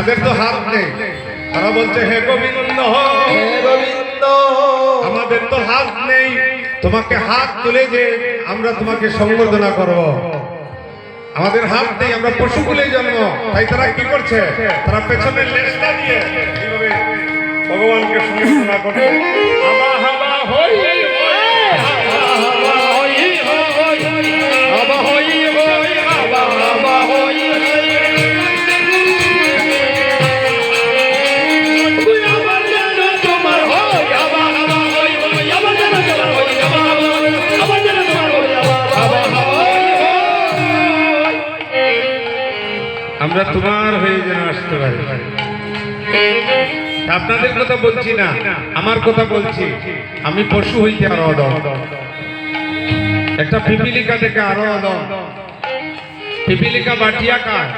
যাদের তো হাত নেই তারা বলছে হে গোবিন্দ আমাদের তো হাত নেই, তোমাকে হাত তুলে যে আমরা তোমাকে সম্বর্ধনা করব। আমাদের হাত নেই, আমরা পশুকুলে জন্ম, তাই তারা কি করছে, তারা পেছনে লেজটা দিয়ে এইভাবে ভগবানকে সম্বর্ধনা করছে। হাবা হাবা হই হই হাবা হাবা হই হই হাবা হই হই হাবা হাবা হই আমরা তোমার হয়ে যেন আসতে পারি। আপনাদের কথা বলছি না, আমার কথা বলছি। আমি পশু হইতে আরো অদম, একটা পিপিলিকা থেকে আরো অদম। পিপিলিকা বাটিয়া খায়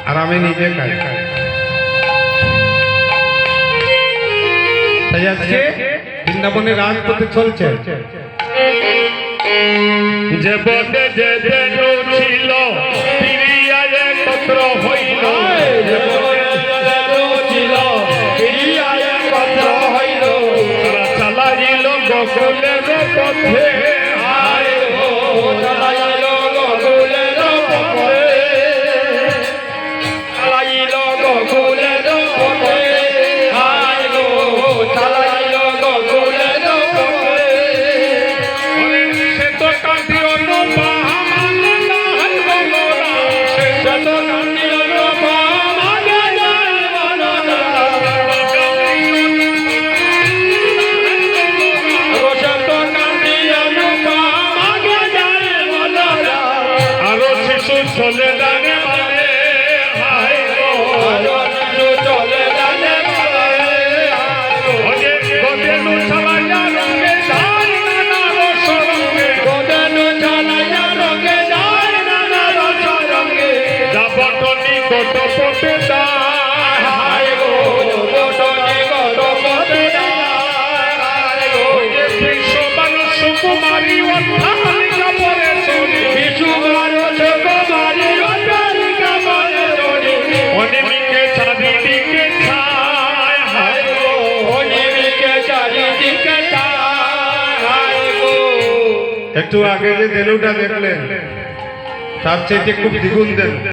আর আমি নিজে খাই। তাই আজকে বৃন্দাবনে রাজপথে চলছে যে পথে যে ছিল একত্র হইল, চালাইল গোকুলের পথে, চালাইল গোকুলের পথে, চালাইল গোকুলের পথে, চালাইল গোকুলের পথে। সে তো কাঁদিও চলে জানে মানে হাই গো চলে জানে মানে ওরে গোদেনু চালাইয়া রঙে যায় নানা রস রঙে, গোদেনু চালাইয়া রঙে যায় নানা রস রঙে, যাবটনি গোট পথে যায় হাই গো গোটনি গোট পথে যায় হাই গো। ওরে বিশ্ববান সুকুমারী অট্টালিকা পরে চলি, বিশ্ববান সুকুমারী অট্টালিকা পরে চলি, অনিমিকে চারিদিকে ছায় হায় গো, অনিমিকে চারিদিকে ছায় হায় গো। একটু আগে যে দেলুটা দেখলেন তার চাইতে খুব দ্বিগুণ দেন।